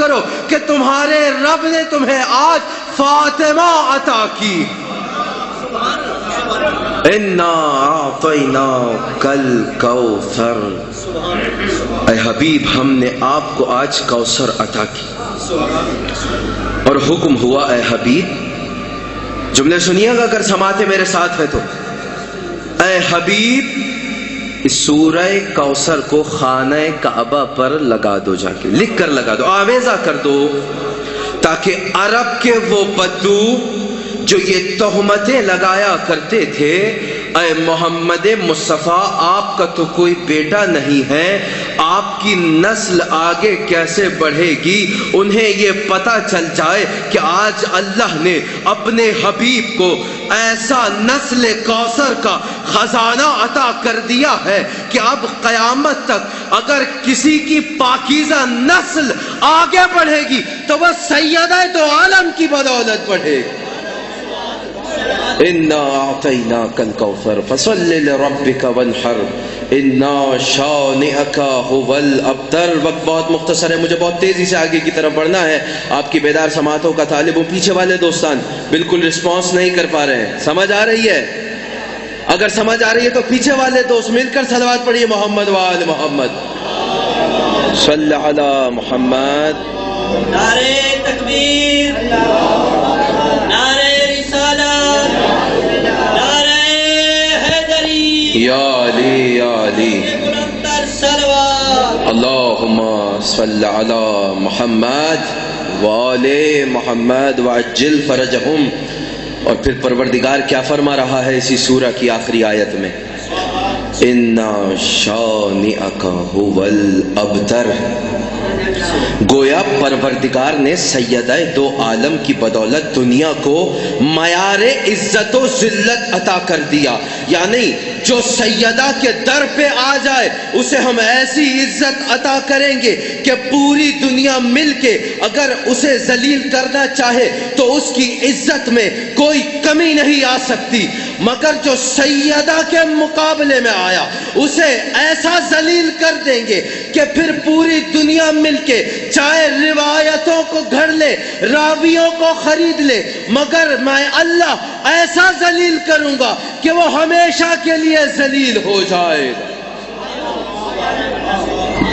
کرو کہ تمہارے رب نے تمہیں آج فاطمہ عطا کی. انا اعطیناک الکوثر، اے حبیب ہم نے آپ کو آج کوثر عطا کی. اور حکم ہوا اے حبیب، جملے سنیے گا اگر سماعتیں میرے ساتھ ہے تو، اے حبیب اس سورہ کوثر کو خانہ کعبہ پر لگا دو، جا کے لکھ کر لگا دو، آویزہ کر دو، تاکہ عرب کے وہ بدو جو یہ تہمتیں لگایا کرتے تھے اے محمد مصطفیٰ آپ کا تو کوئی بیٹا نہیں ہے، آپ کی نسل آگے کیسے بڑھے گی، انہیں یہ پتہ چل جائے کہ آج اللہ نے اپنے حبیب کو ایسا نسل کوثر کا خزانہ عطا کر دیا ہے کہ اب قیامت تک اگر کسی کی پاکیزہ نسل آگے بڑھے گی تو وہ سیدہ دو عالم کی بدولت بڑھے گی. انا اعطیناک الکوثر فصل لربک وانحر انا شانئک هو الابتر. وقت بہت مختصر ہے، مجھے بہت تیزی سے آگے کی طرف بڑھنا ہے. آپ کی بیدار سماعتوں کا طالب ہوں. پیچھے والے دوستان بالکل رسپانس نہیں کر پا رہے ہیں، سمجھ آ رہی ہے؟ اگر سمجھ آ رہی ہے تو پیچھے والے دوست مل کر صلوات پڑھیے، محمد وآل محمد صلی علی محمد. نعرہ تکبیر، نعرہ رسالت، نعرہ حیدری، یا علی یا علی، بلندتر صلوات. اللہم صلی علی محمد وآل محمد وعجل فرجہم. اور پھر پروردگار کیا فرما رہا ہے اسی سورہ کی آخری آیت میں؟ اِنَّا شَانِئَكَ هُوَ الْأَبْتَرُ. گویا پروردگار نے سیدہ دو عالم کی بدولت دنیا کو معیار عزت و ذلت عطا کر دیا. یعنی جو سیدہ کے در پہ آ جائے اسے ہم ایسی عزت عطا کریں گے کہ پوری دنیا مل کے اگر اسے ذلیل کرنا چاہے تو اس کی عزت میں کوئی کمی نہیں آ سکتی. مگر جو سیدہ کے مقابلے میں آیا اسے ایسا ذلیل کر دیں گے کہ پھر پوری دنیا مل کے چاہے روایتوں کو گھڑ لے، راویوں کو خرید لے، مگر میں اللہ ایسا ذلیل کروں گا کہ وہ ہمیشہ کے لیے ذلیل ہو جائے.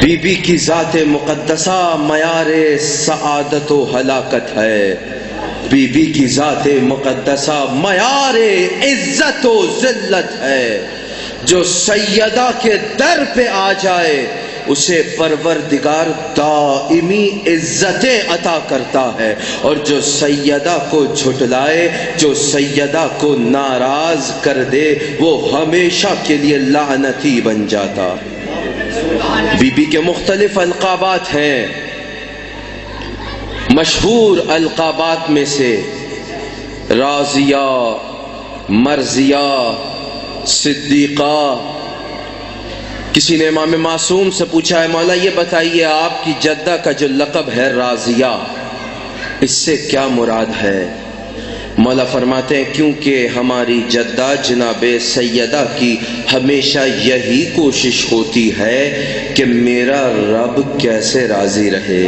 بی بی کی ذات مقدسہ معیار سعادت و ہلاکت ہے. بی بی کی ذات مقدسہ معیار عزت و ذلت ہے. جو سیدہ کے در پہ آ جائے اسے پروردگار دائمی عزتیں عطا کرتا ہے، اور جو سیدہ کو جھٹلائے، جو سیدہ کو ناراض کر دے، وہ ہمیشہ کے لیے لعنتی بن جاتا. بی بی کے مختلف القابات ہیں. مشہور القابات میں سے راضیہ، مرضیہ، صدیقہ. کسی نے امام معصوم سے پوچھا ہے مولا یہ بتائیے آپ کی جدہ کا جو لقب ہے راضیہ، اس سے کیا مراد ہے؟ مولا فرماتے ہیں کیونکہ ہماری جدہ جناب سیدہ کی ہمیشہ یہی کوشش ہوتی ہے کہ میرا رب کیسے راضی رہے.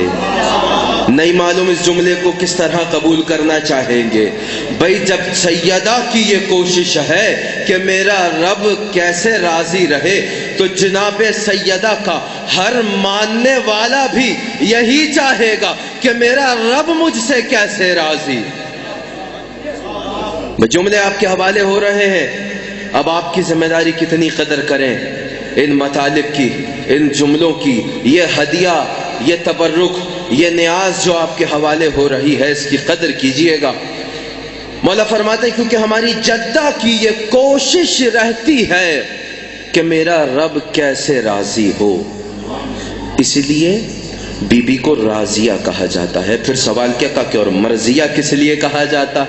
نہیں معلوم اس جملے کو کس طرح قبول کرنا چاہیں گے. بھئی جب سیدہ کی یہ کوشش ہے کہ میرا رب کیسے راضی رہے تو جناب سیدہ کا ہر ماننے والا بھی یہی چاہے گا کہ میرا رب مجھ سے کیسے راضی. جملے آپ کے حوالے ہو رہے ہیں. اب آپ کی ذمہ داری کتنی قدر کریں ان مطالب کی، ان جملوں کی. یہ ہدیہ، یہ تبرک، یہ نیاز جو آپ کے حوالے ہو رہی ہے اس کی قدر کیجئے گا. مولا فرماتے ہیں کیونکہ ہماری جدہ کی یہ کوشش رہتی ہے کہ میرا رب کیسے راضی ہو، اس لیے بی بی کو راضیہ کہا جاتا ہے. پھر سوال کیا کہا کہ اور مرضیہ کس لیے کہا جاتا؟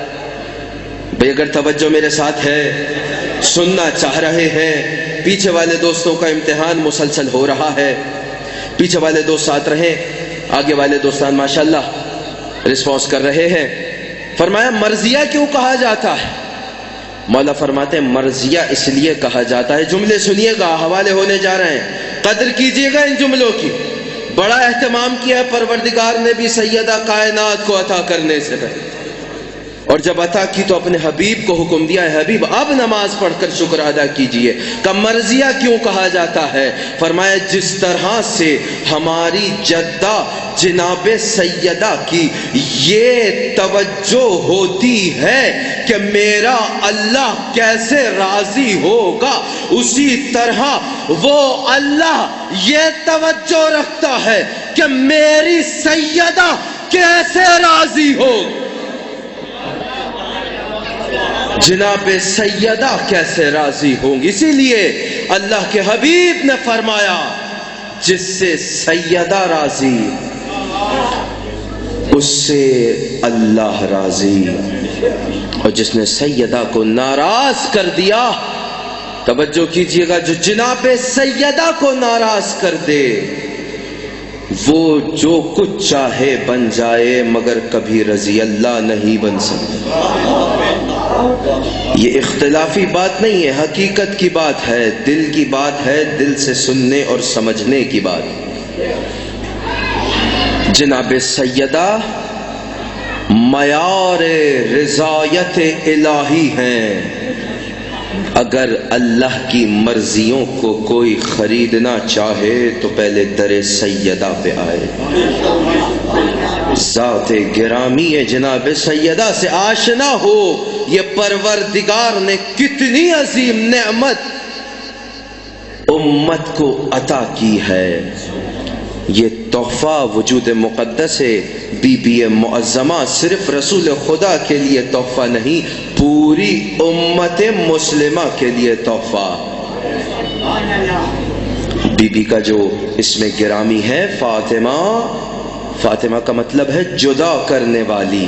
بھئی اگر توجہ میرے ساتھ ہے، سننا چاہ رہے ہیں، پیچھے والے دوستوں کا امتحان مسلسل ہو رہا ہے، پیچھے والے دوست ساتھ رہیں، آگے والے دوستان ماشاءاللہ رسپانس کر رہے ہیں. فرمایا مرضیہ کیوں کہا جاتا ہے؟ مولا فرماتے ہیں مرضیہ اس لیے کہا جاتا ہے، جملے سنیے گا، حوالے ہونے جا رہے ہیں، قدر کیجئے گا ان جملوں کی. بڑا اہتمام کیا پروردگار نے بھی سیدہ کائنات کو عطا کرنے سے پہلے، اور جب عطا کی تو اپنے حبیب کو حکم دیا ہے حبیب اب نماز پڑھ کر شکر ادا کیجئے۔ کا مرضیہ کیوں کہا جاتا ہے؟ فرمایا جس طرح سے ہماری جدہ جناب سیدہ کی یہ توجہ ہوتی ہے کہ میرا اللہ کیسے راضی ہوگا، اسی طرح وہ اللہ یہ توجہ رکھتا ہے کہ میری سیدہ کیسے راضی ہوگی، جناب سیدہ کیسے راضی ہوں گی۔ اسی لیے اللہ کے حبیب نے فرمایا جس سے سیدہ راضی اس سے اللہ راضی، اور جس نے سیدہ کو ناراض کر دیا، توجہ کیجئے گا، جو جناب سیدہ کو ناراض کر دے وہ جو کچھ چاہے بن جائے مگر کبھی رضی اللہ نہیں بن سکتا۔ یہ اختلافی بات نہیں ہے، حقیقت کی بات ہے، دل کی بات ہے، دل سے سننے اور سمجھنے کی بات۔ جناب سیدہ معیار رضایت الہی ہیں، اگر اللہ کی مرضیوں کو کوئی خریدنا چاہے تو پہلے در سیدہ پہ آئے۔ ذات گرامی جناب سیدہ سے آشنا ہو، یہ پروردگار نے کتنی عظیم نعمت امت کو عطا کی ہے۔ یہ تحفہ وجود مقدس ہے، بی بی معظمہ صرف رسول خدا کے لیے تحفہ نہیں، پوری امت مسلمہ کے لیے تحفہ۔ بی بی کا جو اس میں گرامی ہے فاطمہ، فاطمہ کا مطلب ہے جدا کرنے والی۔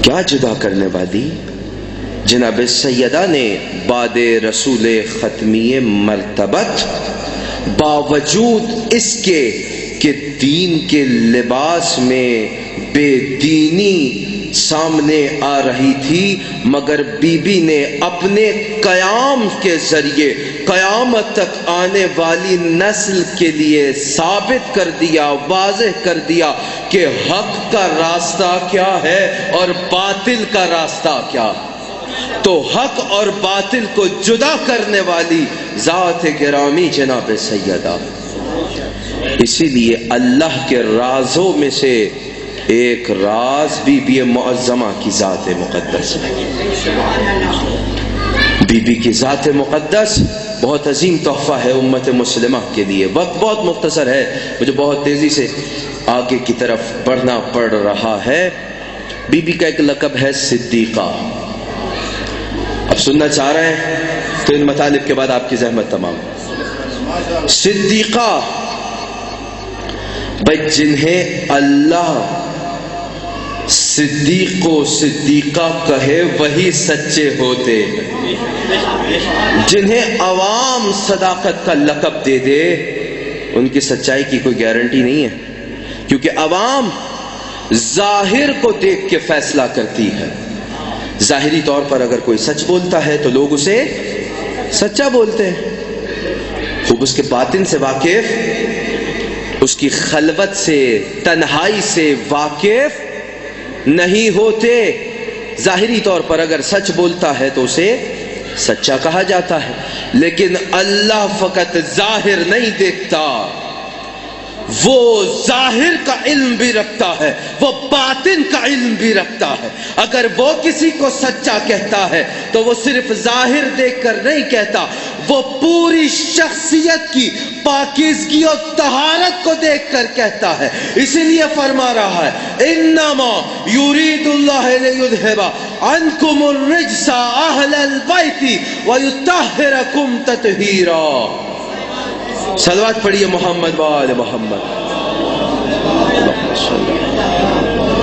کیا جدا کرنے والی؟ جناب سیدہ نے بعد رسول ختمی مرتبت باوجود اس کے کہ دین کے لباس میں بے دینی سامنے آ رہی تھی، مگر بی بی نے اپنے قیام کے ذریعے قیامت تک آنے والی نسل کے لیے ثابت کر دیا، واضح کر دیا کہ حق کا راستہ کیا ہے اور باطل کا راستہ کیا۔ تو حق اور باطل کو جدا کرنے والی ذات گرامی جناب سیدہ۔ اسی لیے اللہ کے رازوں میں سے ایک راز بی بی معظمہ کی ذات مقدس ہے۔ بی بی کی ذات مقدس بہت عظیم تحفہ ہے امت مسلمہ کے لیے۔ وقت بہت مختصر ہے، مجھے بہت تیزی سے آگے کی طرف بڑھنا پڑ رہا ہے۔ بی بی کا ایک لقب ہے صدیقہ۔ اب سننا چاہ رہے ہیں تو ان مطالب کے بعد آپ کی زحمت تمام۔ صدیقہ بھائی جنہیں اللہ صدیق و صدیقہ کہے وہی سچے ہوتے، جنہیں عوام صداقت کا لقب دے دے ان کی سچائی کی کوئی گارنٹی نہیں ہے، کیونکہ عوام ظاہر کو دیکھ کے فیصلہ کرتی ہے۔ ظاہری طور پر اگر کوئی سچ بولتا ہے تو لوگ اسے سچا بولتے ہیں، خوب اس کے باطن سے واقف، اس کی خلوت سے تنہائی سے واقف نہیں ہوتے۔ ظاہری طور پر اگر سچ بولتا ہے تو اسے سچا کہا جاتا ہے، لیکن اللہ فقط ظاہر نہیں دیکھتا، وہ ظاہر کا علم بھی رکھتا ہے، وہ باطن کا علم بھی رکھتا ہے۔ اگر وہ کسی کو سچا کہتا ہے تو وہ صرف ظاہر دیکھ کر نہیں کہتا، وہ پوری شخصیت کی پاکیزگی اور طہارت کو دیکھ کر کہتا ہے۔ اسی لیے فرما رہا ہے انما یرید اللہ لیذھب عنکم الرجس اہل البیت ویطہرکم تطہیرا۔ صلوات پڑھیے محمد وآل محمد۔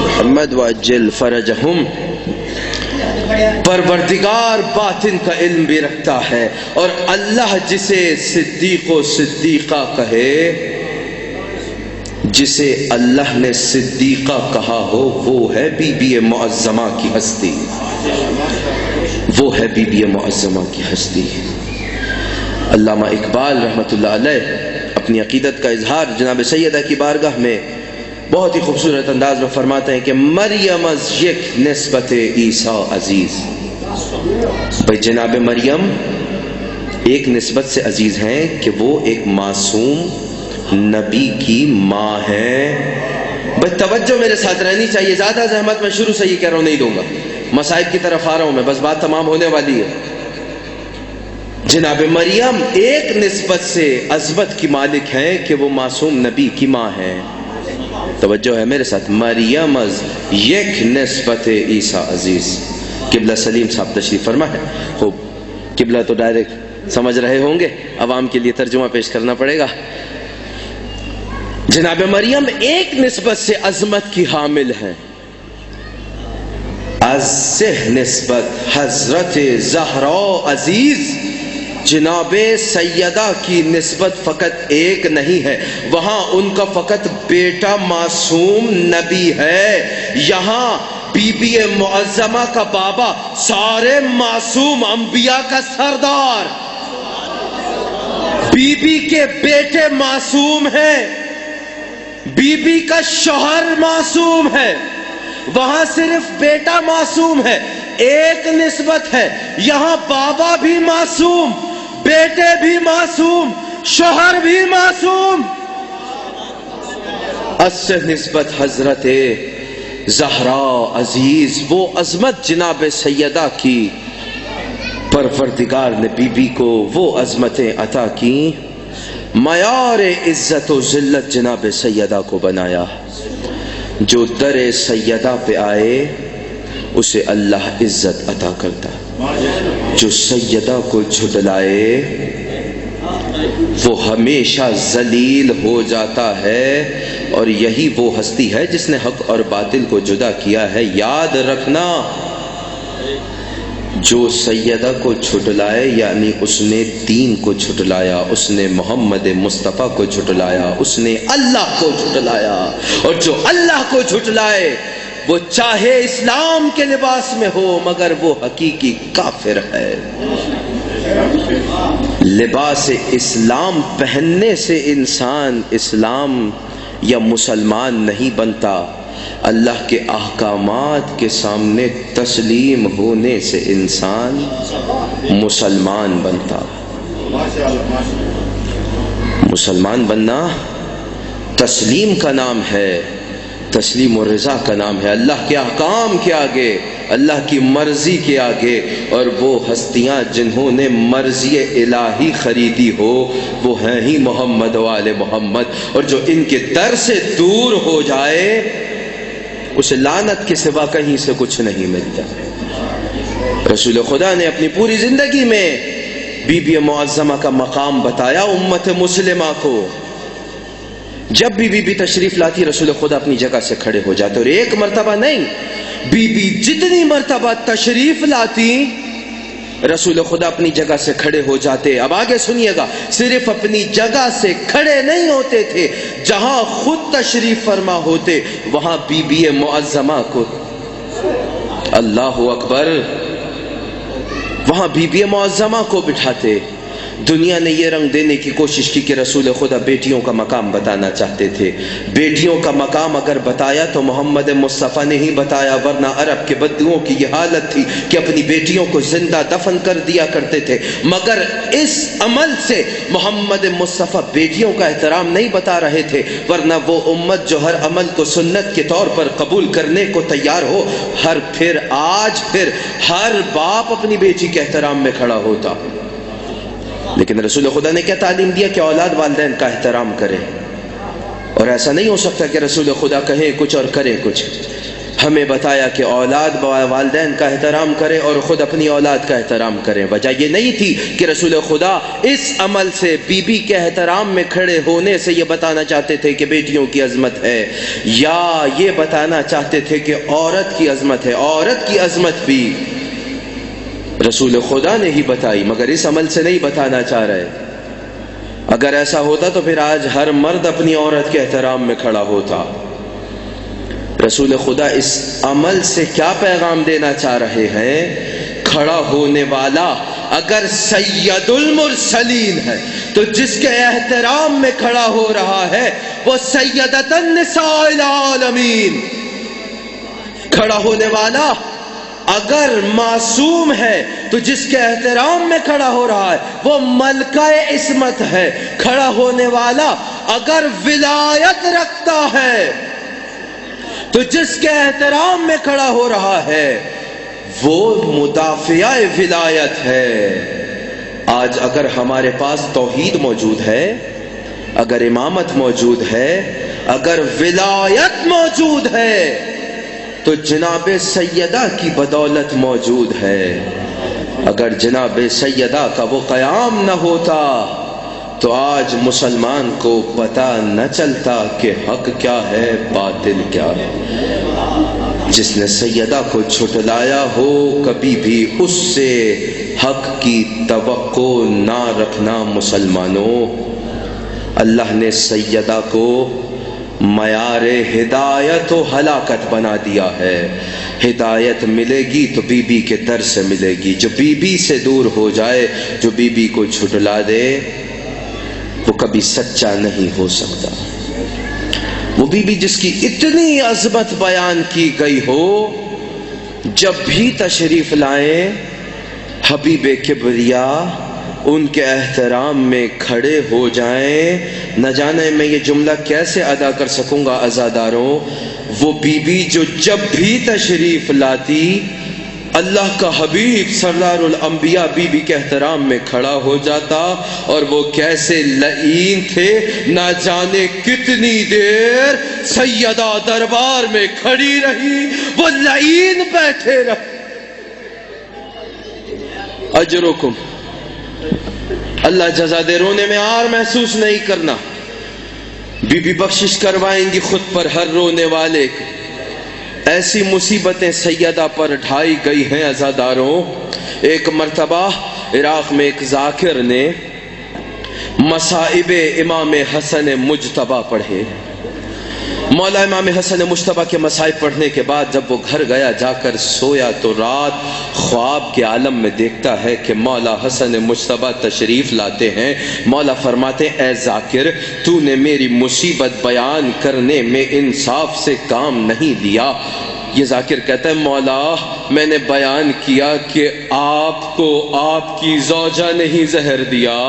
محمد وعجل فرجہم۔ پروردگار باطن کا علم بھی رکھتا ہے، اور اللہ جسے صدیق و صدیقہ کہے، جسے اللہ نے صدیقہ کہا ہو، وہ ہے بی بی معظمہ کی ہستی، وہ ہے بی بی معظمہ کی ہستی۔ علامہ اقبال رحمۃ اللہ علیہ اپنی عقیدت کا اظہار جناب سیدہ کی بارگاہ میں بہت ہی خوبصورت انداز میں فرماتے ہیں کہ مریم از یک نسبت عیسیٰ عزیز. بھائی جناب مریم ایک نسبت سے عزیز ہیں کہ وہ ایک معصوم نبی کی ماں ہے. بھائی توجہ میرے ساتھ رہنی چاہیے، زیادہ زحمت میں شروع سے یہ کہہ رہا ہوں نہیں دوں گا، مصائب کی طرف آ رہا ہوں میں، بس بات تمام ہونے والی ہے. جناب مریم ایک نسبت سے عظمت کی مالک ہیں کہ وہ معصوم نبی کی ماں ہیں. توجہ ہے میرے ساتھ، مریم از یک نسبت عیسیٰ عزیز. قبلہ سلیم صاحب تشریف فرما ہے. خوب، قبلہ تو ڈائریکٹ سمجھ رہے ہوں گے، عوام کے لیے ترجمہ پیش کرنا پڑے گا. جناب مریم ایک نسبت سے عظمت کی حامل ہیں. از نسبت حضرت زہرا عزیز، جناب سیدہ کی نسبت فقط ایک نہیں ہے، وہاں ان کا فقط بیٹا معصوم نبی ہے. یہاں بی بی معظمہ کا بابا سارے معصوم انبیاء کا سردار، بی بی کے بیٹے معصوم ہیں، بی بی کا شوہر معصوم ہے، وہاں صرف بیٹا معصوم ہے. ایک نسبت ہے، یہاں بابا بھی معصوم، بیٹے بھی معصوم، شوہر بھی معصوم. اس نسبت حضرت زہرا عزیز، وہ عظمت جناب سیدہ کی پروردگار نے بی بی کو وہ عظمتیں عطا کی. معیار عزت و ذلت جناب سیدہ کو بنایا. جو در سیدہ پہ آئے اسے اللہ عزت عطا کرتا، جو سیدہ کو جھٹلائے وہ ہمیشہ ذلیل ہو جاتا ہے. اور یہی وہ ہستی ہے جس نے حق اور باطل کو جدا کیا ہے. یاد رکھنا، جو سیدہ کو جھٹلائے یعنی اس نے دین کو جھٹلایا، اس نے محمد مصطفیٰ کو جھٹلایا، اس نے اللہ کو جھٹلایا. اور جو اللہ کو جھٹلائے وہ چاہے اسلام کے لباس میں ہو مگر وہ حقیقی کافر ہے. لباس اسلام پہننے سے انسان اسلام یا مسلمان نہیں بنتا، اللہ کے احکامات کے سامنے تسلیم ہونے سے انسان مسلمان بنتا. مسلمان بننا تسلیم کا نام ہے، تسلیم و رضا کا نام ہے، اللہ کے احکام کے آگے، اللہ کی مرضی کے آگے. اور وہ ہستیاں جنہوں نے مرضی الہی خریدی ہو وہ ہیں ہی محمد و آل محمد. اور جو ان کے در سے دور ہو جائے اسے لعنت کے سوا کہیں سے کچھ نہیں ملتا. رسول خدا نے اپنی پوری زندگی میں بی بی معظمہ کا مقام بتایا امت مسلمہ کو. جب بھی بی بی تشریف لاتی رسول خدا اپنی جگہ سے کھڑے ہو جاتے، اور ایک مرتبہ نہیں، بی بی جتنی مرتبہ تشریف لاتی رسول خدا اپنی جگہ سے کھڑے ہو جاتے. اب آگے سنیے گا، صرف اپنی جگہ سے کھڑے نہیں ہوتے تھے، جہاں خود تشریف فرما ہوتے وہاں بی بی معظمہ کو، اللہ اکبر، وہاں بی بی معظمہ کو بٹھاتے. دنیا نے یہ رنگ دینے کی کوشش کی کہ رسول خدا بیٹیوں کا مقام بتانا چاہتے تھے. بیٹیوں کا مقام اگر بتایا تو محمد مصطفیٰ نے ہی بتایا، ورنہ عرب کے بدوؤں کی یہ حالت تھی کہ اپنی بیٹیوں کو زندہ دفن کر دیا کرتے تھے. مگر اس عمل سے محمد مصطفیٰ بیٹیوں کا احترام نہیں بتا رہے تھے، ورنہ وہ امت جو ہر عمل کو سنت کے طور پر قبول کرنے کو تیار ہو، آج پھر ہر باپ اپنی بیٹی کے احترام میں کھڑا ہوتا. لیکن رسول خدا نے کیا تعلیم دیا کہ اولاد والدین کا احترام کرے. اور ایسا نہیں ہو سکتا کہ رسول خدا کہیں کچھ اور کرے کچھ. ہمیں بتایا کہ اولاد والدین کا احترام کرے اور خود اپنی اولاد کا احترام کرے. وجہ یہ نہیں تھی کہ رسول خدا اس عمل سے بی بی کے احترام میں کھڑے ہونے سے یہ بتانا چاہتے تھے کہ بیٹیوں کی عظمت ہے، یا یہ بتانا چاہتے تھے کہ عورت کی عظمت ہے. عورت کی عظمت بھی رسول خدا نے ہی بتائی، مگر اس عمل سے نہیں بتانا چاہ رہے. اگر ایسا ہوتا تو پھر آج ہر مرد اپنی عورت کے احترام میں کھڑا ہوتا. رسول خدا اس عمل سے کیا پیغام دینا چاہ رہے ہیں؟ کھڑا ہونے والا اگر سید المرسلین ہے تو جس کے احترام میں کھڑا ہو رہا ہے وہ سیدۃ النساء العالمین، کھڑا ہونے والا اگر معصوم ہے تو جس کے احترام میں کھڑا ہو رہا ہے وہ ملکہ عصمت ہے، کھڑا ہونے والا اگر ولایت رکھتا ہے تو جس کے احترام میں کھڑا ہو رہا ہے وہ مدافع ولایت ہے۔ آج اگر ہمارے پاس توحید موجود ہے، اگر امامت موجود ہے، اگر ولایت موجود ہے تو جناب سیدہ کی بدولت موجود ہے۔ اگر جناب سیدہ کا وہ قیام نہ ہوتا تو آج مسلمان کو پتہ نہ چلتا کہ حق کیا ہے باطل کیا ہے۔ جس نے سیدہ کو جھٹلایا ہو کبھی بھی اس سے حق کی توقع نہ رکھنا مسلمانوں۔ اللہ نے سیدہ کو معیار ہدایت و ہلاکت بنا دیا ہے۔ ہدایت ملے گی تو بی بی کے در سے ملے گی، جو بی بی سے دور ہو جائے، جو بی بی کو جھٹلا دے وہ کبھی سچا نہیں ہو سکتا۔ وہ بی بی جس کی اتنی عظمت بیان کی گئی ہو، جب بھی تشریف لائیں حبیب کبریا ان کے احترام میں کھڑے ہو جائیں۔ نہ جانے میں یہ جملہ کیسے ادا کر سکوں گا عزاداروں، وہ بی بی جو جب بھی تشریف لاتی اللہ کا حبیب سردار الانبیاء بی بی کے احترام میں کھڑا ہو جاتا، اور وہ کیسے لعین تھے، نہ جانے کتنی دیر سیدہ دربار میں کھڑی رہی، وہ لعین بیٹھے رہے۔ اجرکم، اللہ جزا دے، رونے میں آر محسوس نہیں کرنا۔ بی بی بخشش کروائیں گی خود پر ہر رونے والے کو۔ ایسی مصیبتیں سیدہ پر ڈھائی گئی ہیں عزاداروں۔ ایک مرتبہ عراق میں ایک ذاکر نے مصائب امام حسن مجتبی پڑھے۔ مولا امام حسن مجتبی کے مصائب پڑھنے کے بعد جب وہ گھر گیا، جا کر سویا تو رات خواب کے عالم میں دیکھتا ہے کہ مولا حسن مجتبی تشریف لاتے ہیں۔ مولا فرماتے ہیں اے ذاکر، تو نے میری مصیبت بیان کرنے میں انصاف سے کام نہیں لیا۔ یہ ذاکر کہتا ہے مولا میں نے بیان کیا کہ آپ کو آپ کی زوجہ نے ہی زہر دیا۔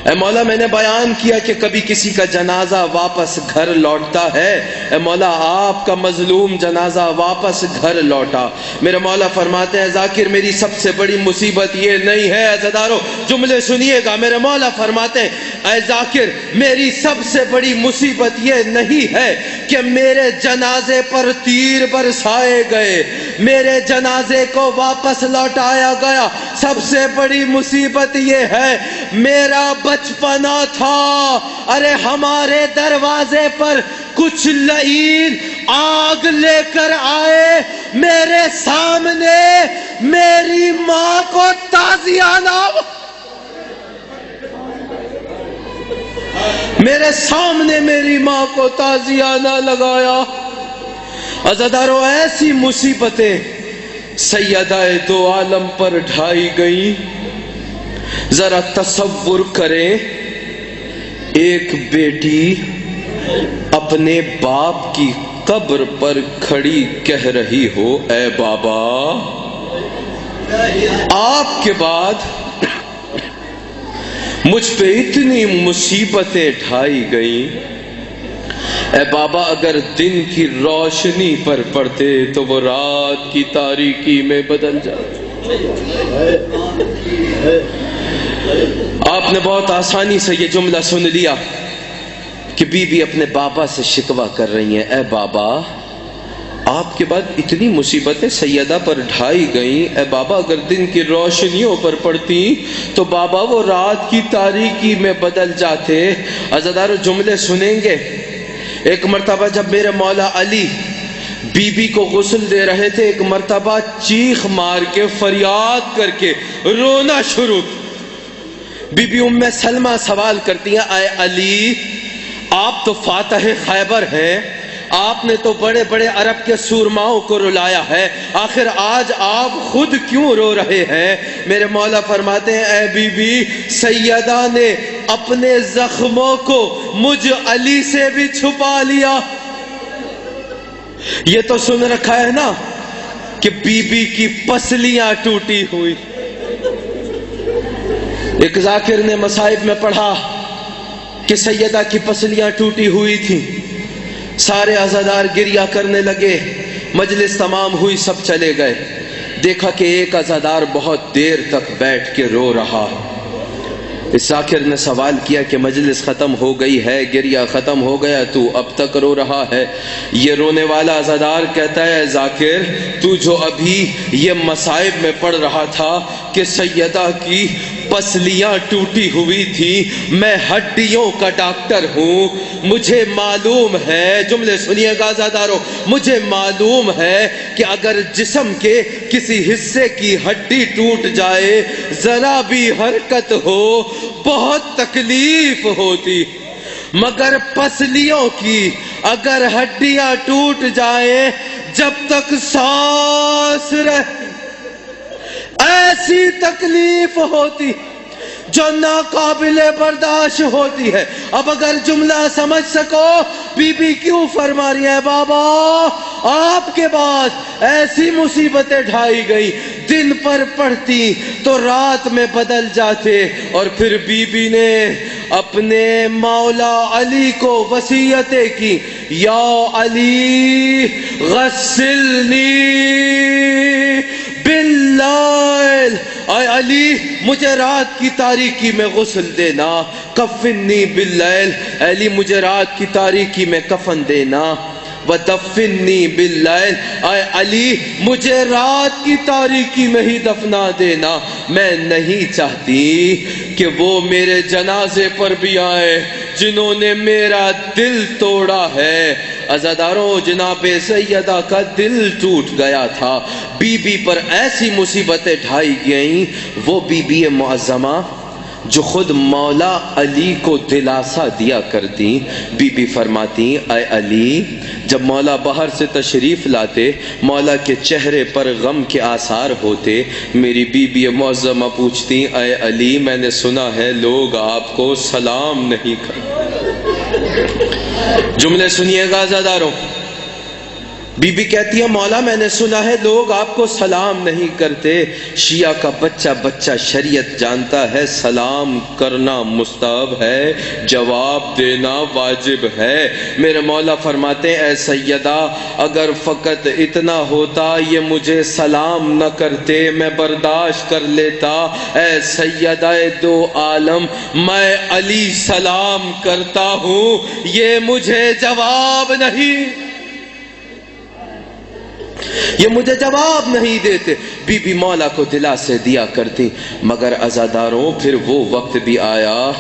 اے مولا میں نے بیان کیا کہ کبھی کسی کا جنازہ واپس گھر لوٹتا ہے، اے مولا آپ کا مظلوم جنازہ واپس گھر لوٹا۔ میرے مولا فرماتے ہیں ذاکر میری سب سے بڑی مصیبت یہ نہیں ہے، عزادارو جملے سنیے گا، میرے مولا فرماتے ہیں اے ذاکر میری سب سے بڑی مصیبت یہ نہیں ہے کہ میرے جنازے پر تیر برسائے گئے، میرے جنازے کو واپس لوٹایا گیا۔ سب سے بڑی مصیبت یہ ہے میرا بچپنا تھا، ارے ہمارے دروازے پر کچھ لعین آگ لے کر آئے، میرے سامنے میری ماں کو تازیانہ، میرے سامنے میری ماں کو تازیانہ لگایا۔ عزادارو ایسی مصیبتیں سیدہ دو عالم پر ڈھائی گئیں۔ ذرا تصور کریں ایک بیٹی اپنے باپ کی قبر پر کھڑی کہہ رہی ہو اے بابا، آپ کے بعد مجھ پہ اتنی مصیبتیں ڈھائی گئیں، اے بابا اگر دن کی روشنی پر پڑتے تو وہ رات کی تاریکی میں بدل جاتے۔ آپ نے بہت آسانی سے یہ جملہ سن لیا کہ بی بی اپنے بابا سے شکوہ کر رہی ہیں اے بابا آپ کے بعد اتنی مصیبتیں سیدہ پر ڈھائی گئیں، اے بابا اگر دن کی روشنیوں پر پڑتی تو بابا وہ رات کی تاریکی میں بدل جاتے۔ عزادارو جملے سنیں گے۔ ایک مرتبہ جب میرے مولا علی بی بی کو غسل دے رہے تھے، ایک مرتبہ چیخ مار کے فریاد کر کے رونا شروع۔ بی بی ام سلمہ سوال کرتی ہیں اے علی آپ تو فاتح خیبر ہیں، آپ نے تو بڑے بڑے عرب کے سورماؤں کو رلایا ہے، آخر آج آپ خود کیوں رو رہے ہیں؟ میرے مولا فرماتے ہیں اے بی بی، سیدہ نے اپنے زخموں کو مجھ علی سے بھی چھپا لیا۔ یہ تو سن رکھا ہے نا کہ بی بی کی پسلیاں ٹوٹی ہوئی۔ ایک ذاکر نے مصائب میں پڑھا کہ سیدہ کی پسلیاں ٹوٹی ہوئی تھی، سارے عزادار گریہ کرنے لگے، مجلس تمام ہوئی، سب چلے گئے، دیکھا کہ ایک عزادار بہت دیر تک بیٹھ کے رو رہا۔ اس ذاکر نے سوال کیا کہ مجلس ختم ہو گئی ہے، گریہ ختم ہو گیا، تو اب تک رو رہا ہے؟ یہ رونے والا عزادار کہتا ہے ذاکر، تو جو ابھی یہ مصائب میں پڑھ رہا تھا کہ سیدہ کی پسلیاں ٹوٹی ہوئی تھی، میں ہڈیوں کا ڈاکٹر ہوں، مجھے معلوم ہے، جملے سنیے گا عزاداروں، مجھے معلوم ہے کہ اگر جسم کے کسی حصے کی ہڈی ٹوٹ جائے، ذرا بھی حرکت ہو، بہت تکلیف ہوتی، مگر پسلیوں کی اگر ہڈیاں ٹوٹ جائیں، جب تک سانس رہتی ایسی تکلیف ہوتی جو ناقابل برداشت ہوتی ہے۔ اب اگر جملہ سمجھ سکو، بی بی کیوں فرما رہی ہے بابا آپ کے بعد ایسی مصیبتیں ڈھائی گئی، دن پر پڑھتی تو رات میں بدل جاتے۔ اور پھر بی بی نے اپنے مولا علی کو وصیتیں کی، یا علی غسلنی باللیل، اے علی مجھے رات کی تاریکی میں غسل دینا، کفنی باللیل، اے علی مجھے رات کی تاریکی میں کفن دینا، ودفنی باللیل، اے علی مجھے رات کی تاریکی میں ہی دفنا دینا، میں نہیں چاہتی کہ وہ میرے جنازے پر بھی آئے جنہوں نے میرا دل توڑا ہے۔ عزاداروں، جناب سیدہ کا دل ٹوٹ گیا تھا، بی بی پر ایسی مصیبتیں ڈھائی گئیں، وہ بی بی معظمہ جو خود مولا علی کو دلاسا دیا کرتی، بی بی فرماتی اے علی، جب مولا باہر سے تشریف لاتے، مولا کے چہرے پر غم کے آثار ہوتے، میری بی بی معظمہ پوچھتی اے علی میں نے سنا ہے لوگ آپ کو سلام نہیں کرتے۔ جملے سنیے گا عزاداروں، بی بی کہتی ہے مولا میں نے سنا ہے لوگ آپ کو سلام نہیں کرتے، شیعہ کا بچہ بچہ شریعت جانتا ہے سلام کرنا مستحب ہے، جواب دینا واجب ہے۔ میرے مولا فرماتے ہیں اے سیدہ اگر فقط اتنا ہوتا یہ مجھے سلام نہ کرتے میں برداشت کر لیتا، اے سیدہ دو عالم میں علی سلام کرتا ہوں، یہ مجھے جواب نہیں، یہ مجھے جواب نہیں دیتے۔ بی بی مولا کو دلاسے دیا کرتی، مگر عزاداروں پھر وہ وقت بھی آیا،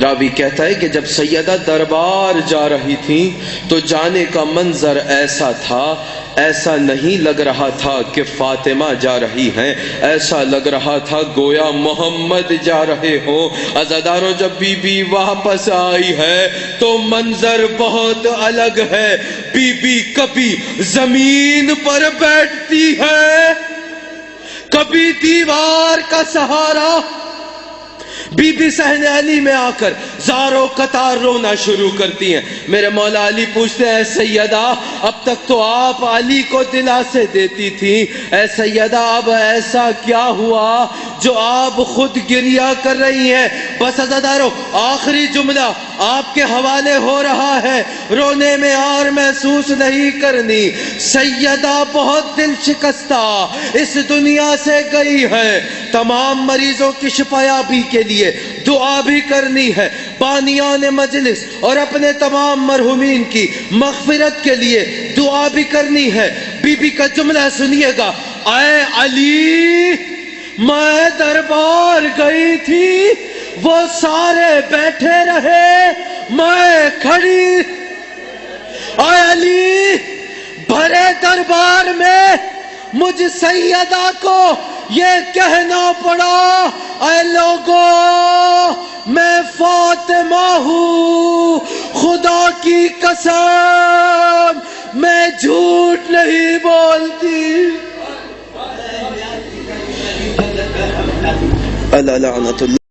راوی کہتا ہے کہ جب سیدہ دربار جا رہی تھی تو جانے کا منظر ایسا تھا، ایسا نہیں لگ رہا تھا کہ فاطمہ جا رہی ہیں، ایسا لگ رہا تھا گویا محمد جا رہے ہوں۔ عزاداروں جب بی بی واپس آئی ہے تو منظر بہت الگ ہے، بی بی کبھی زمین پر بیٹھتی ہے، کبھی دیوار کا سہارا، بی بی صحن علی میں آ کر زارو قطار رونا شروع کرتی ہیں۔ میرے مولا علی پوچھتے ہیں اے سیدہ اب تک تو آپ علی کو دلاسے دیتی تھی، اے سیدہ اب ایسا کیا ہوا جو آپ خود گریہ کر رہی ہیں؟ بس عزادارو آخری جملہ آپ کے حوالے ہو رہا ہے، رونے میں اور محسوس نہیں کرنی۔ سیدہ بہت دل شکستہ اس دنیا سے گئی ہے، تمام مریضوں کی شفایابی کے لیے دعا بھی کرنی ہے، بانیان مجلس اور اپنے تمام مرحومین کی مغفرت کے لیے دعا بھی کرنی ہے۔ بی بی کا جملہ سنیے گا، اے علی میں دربار گئی تھی، وہ سارے بیٹھے رہے میں کھڑی، اے علی بھرے دربار میں مجھ سیدہ کو یہ کہنا پڑا، اے لوگو میں فاطمہ ہوں، خدا کی کی قسم میں جھوٹ نہیں بولتی. اللہ لعنت اللہ.